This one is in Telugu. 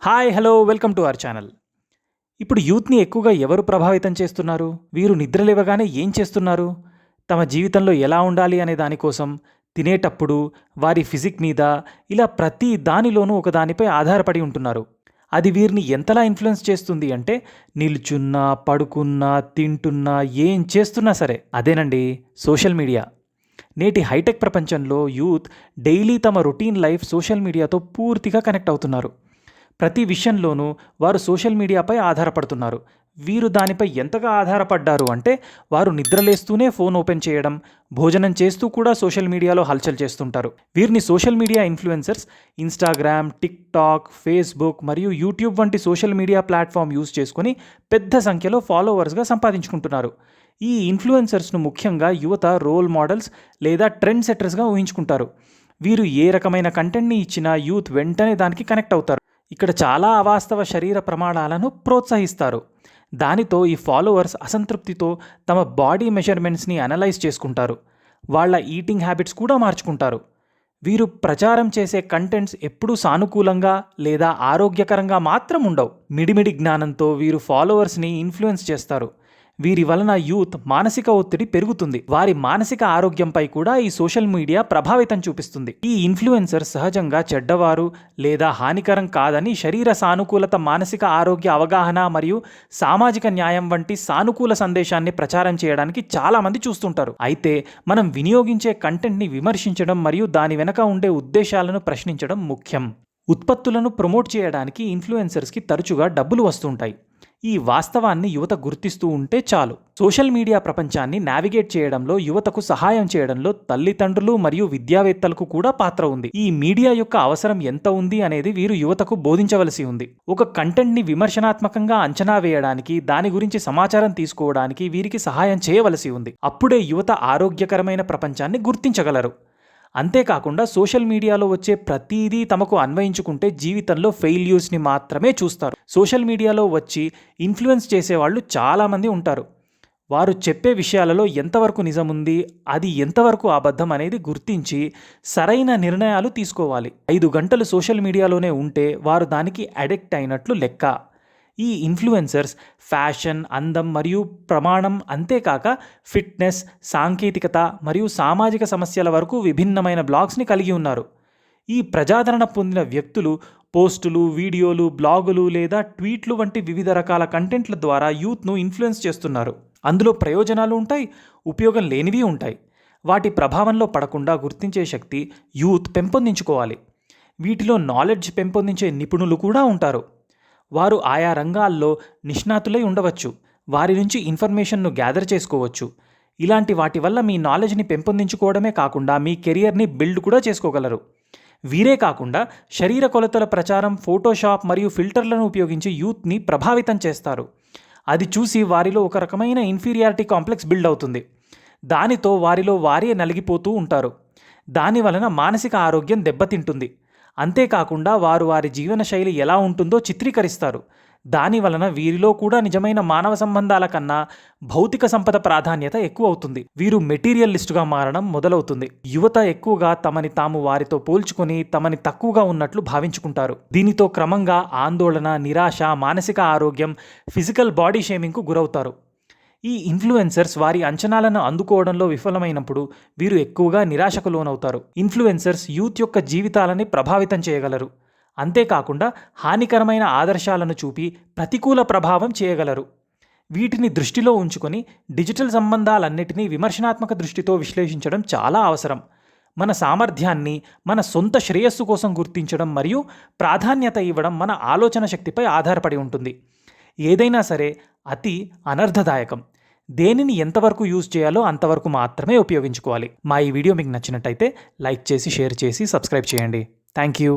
Hi hello welcome to our channel. ఇప్పుడు యూత్ని ఎక్కువగా ఎవరు ప్రభావితం చేస్తున్నారు? వీరు నిద్ర లేవగానే ఏం చేస్తున్నారు? తమ జీవితంలో ఎలా ఉండాలి అనే దానికోసం తినేటప్పుడు, వారి ఫిజిక్ మీద, ఇలా ప్రతి దానిలోనూ ఒకదానిపై ఆధారపడి ఉంటున్నారు. అది వీరిని ఎంతలా ఇన్ఫ్లుయెన్స్ చేస్తుంది అంటే, నిల్చున్నా, పడుకున్నా, తింటున్నా, ఏం చేస్తున్నా సరే అదేనండి సోషల్ మీడియా. నేటి హైటెక్ ప్రపంచంలో యూత్ డైలీ తమ రొటీన్ లైఫ్ సోషల్ మీడియాతో పూర్తిగా కనెక్ట్ అవుతున్నారు. ప్రతి విషయంలోనూ వారు సోషల్ మీడియాపై ఆధారపడుతున్నారు. వీరు దానిపై ఎంతగా ఆధారపడ్డారు అంటే, వారు నిద్రలేస్తూనే ఫోన్ ఓపెన్ చేయడం, భోజనం చేస్తూ కూడా సోషల్ మీడియాలో హల్చల్ చేస్తుంటారు. వీరిని social media influencers Instagram, TikTok, Facebook మరియు యూట్యూబ్ వంటి సోషల్ మీడియా ప్లాట్‌ఫామ్ యూజ్ చేసుకొని పెద్ద సంఖ్యలో ఫాలోవర్స్‌గా సంపాదించుకుంటున్నారు. ఈ ఇన్ఫ్లుయెన్సర్స్‌ను ముఖ్యంగా యువత రోల్ మోడల్స్ లేదా ట్రెండ్ సెట్టర్స్‌గా ఊహించుకుంటారు. వీరు ఏ రకమైన కంటెంట్‌ని ఇచ్చినా యూత్ వెంటనే దానికి కనెక్ట్ అవుతారు. ఇక్కడ చాలా అవాస్తవ శరీర ప్రమాణాలను ప్రోత్సహిస్తారు. దానితో ఈ ఫాలోవర్స్ అసంతృప్తితో తమ బాడీ మెజర్మెంట్స్ని అనలైజ్ చేసుకుంటారు. వాళ్ళ ఈటింగ్ హ్యాబిట్స్ కూడా మార్చుకుంటారు. వీరు ప్రచారం చేసే కంటెంట్స్ ఎప్పుడూ సానుకూలంగా లేదా ఆరోగ్యకరంగా మాత్రం ఉండవు. మిడిమిడి జ్ఞానంతో వీరు ఫాలోవర్స్ని ఇన్ఫ్లుయెన్స్ చేస్తారు. వీరి వలన యూత్ మానసిక ఒత్తిడి పెరుగుతుంది. వారి మానసిక ఆరోగ్యంపై కూడా ఈ సోషల్ మీడియా ప్రభావితం చూపిస్తుంది. ఈ ఇన్ఫ్లుయెన్సర్ సహజంగా చెడ్డవారు లేదా హానికరం కాదని శరీర సానుకూలత, మానసిక ఆరోగ్య అవగాహన మరియు సామాజిక న్యాయం వంటి సానుకూల సందేశాన్ని ప్రచారం చేయడానికి చాలామంది చూస్తుంటారు. అయితే మనం వినియోగించే కంటెంట్ని విమర్శించడం మరియు దాని వెనక ఉండే ఉద్దేశాలను ప్రశ్నించడం ముఖ్యం. ఉత్పత్తులను ప్రమోట్ చేయడానికి ఇన్ఫ్లుయెన్సర్స్కి తరచుగా డబ్బులు వస్తుంటాయి. ఈ వాస్తవాన్ని యువత గుర్తిస్తూ ఉంటే చాలు. సోషల్ మీడియా ప్రపంచాన్ని నావిగేట్ చేయడంలో, యువతకు సహాయం చేయడంలో తల్లిదండ్రులు మరియు విద్యావేత్తలకు కూడా పాత్ర ఉంది. ఈ మీడియా యొక్క అవసరం ఎంత ఉంది అనేది వీరు యువతకు బోధించవలసి ఉంది. ఒక కంటెంట్ని విమర్శనాత్మకంగా అంచనా వేయడానికి, దాని గురించి సమాచారం తీసుకోవడానికి వీరికి సహాయం చేయవలసి ఉంది. అప్పుడే యువత ఆరోగ్యకరమైన ప్రపంచాన్ని గుర్తించగలరు. అంతేకాకుండా సోషల్ మీడియాలో వచ్చే ప్రతిదీ తమకు అన్వయించుకుంటే జీవితంలో ఫెయిల్యూర్స్ని మాత్రమే చూస్తారు. సోషల్ మీడియాలో వచ్చి ఇన్ఫ్లుయెన్స్ చేసేవాళ్ళు చాలామంది ఉంటారు. వారు చెప్పే విషయాలలో ఎంతవరకు నిజముంది, అది ఎంతవరకు అబద్ధం అనేది గుర్తించి సరైన నిర్ణయాలు తీసుకోవాలి. 5 గంటలు సోషల్ మీడియాలోనే ఉంటే వారు దానికి అడిక్ట్ అయినట్లు లెక్క. ఈ ఇన్ఫ్లుయెన్సర్స్ ఫ్యాషన్, అందం మరియు ప్రమాణం, అంతేకాక ఫిట్నెస్, సాంకేతికత మరియు సామాజిక సమస్యల వరకు విభిన్నమైన బ్లాగ్స్ని కలిగి ఉన్నారు. ఈ ప్రజాదరణ పొందిన వ్యక్తులు పోస్టులు, వీడియోలు, బ్లాగులు లేదా ట్వీట్లు వంటి వివిధ రకాల కంటెంట్ల ద్వారా యూత్ను ఇన్ఫ్లుయెన్స్ చేస్తున్నారు. అందులో ప్రయోజనాలు ఉంటాయి, ఉపయోగం లేనివి ఉంటాయి. వాటి ప్రభావంలో పడకుండా గుర్తించే శక్తి యూత్ పెంపొందించుకోవాలి. వీటిలో నాలెడ్జ్ పెంపొందించే నిపుణులు కూడా ఉంటారు. వారు ఆయా రంగాల్లో నిష్ణాతులై ఉండవచ్చు. వారి నుంచి ఇన్ఫర్మేషన్ను గ్యాదర్ చేసుకోవచ్చు. ఇలాంటి వాటి వల్ల మీ నాలెడ్జ్ని పెంపొందించుకోవడమే కాకుండా మీ కెరియర్ని బిల్డ్ కూడా చేసుకోగలరు. వీరే కాకుండా శరీర కొలతల ప్రచారం, ఫోటోషాప్ మరియు ఫిల్టర్లను ఉపయోగించి యూత్ని ప్రభావితం చేస్తారు. అది చూసి వారిలో ఒక రకమైన ఇన్ఫీరియారిటీ కాంప్లెక్స్ బిల్డ్ అవుతుంది. దానితో వారిలో వారే నలిగిపోతూ ఉంటారు. దాని వలన మానసిక ఆరోగ్యం దెబ్బతింటుంది. అంతేకాకుండా వారు వారి జీవన శైలి ఎలా ఉంటుందో చిత్రీకరిస్తారు. దాని వలన వీరిలో కూడా నిజమైన మానవ సంబంధాల కన్నా భౌతిక సంపద ప్రాధాన్యత ఎక్కువ అవుతుంది. వీరు మెటీరియలిస్టుగా మారడం మొదలవుతుంది. యువత ఎక్కువగా తమని తాము వారితో పోల్చుకొని తమని తక్కువగా ఉన్నట్లు భావించుకుంటారు. దీనితో క్రమంగా ఆందోళన, నిరాశ, మానసిక ఆరోగ్యం, ఫిజికల్ బాడీ షేమింగ్కు గురవుతారు. ఈ ఇన్ఫ్లుయెన్సర్స్ వారి అంచనాలను అందుకోవడంలో విఫలమైనప్పుడు వీరు ఎక్కువగా నిరాశకు లోనవుతారు. ఇన్ఫ్లుయెన్సర్స్ యూత్ యొక్క జీవితాలని ప్రభావితం చేయగలరు. అంతేకాకుండా హానికరమైన ఆదర్శాలను చూపి ప్రతికూల ప్రభావం చేయగలరు. వీటిని దృష్టిలో ఉంచుకొని డిజిటల్ సంబంధాలన్నిటినీ విమర్శనాత్మక దృష్టితో విశ్లేషించడం చాలా అవసరం. మన సామర్థ్యాన్ని మన సొంత శ్రేయస్సు కోసం గుర్తించడం మరియు ప్రాధాన్యత ఇవ్వడం మన ఆలోచన శక్తిపై ఆధారపడి ఉంటుంది. ఏదైనా సరే అతి అనర్థదాయకం. దేనిని ఎంతవరకు యూజ్ చేయాలో అంతవరకు మాత్రమే ఉపయోగించుకోవాలి. మా ఈ వీడియో మీకు నచ్చినట్టయితే లైక్ చేసి, షేర్ చేసి, సబ్స్క్రైబ్ చేయండి. Thank you.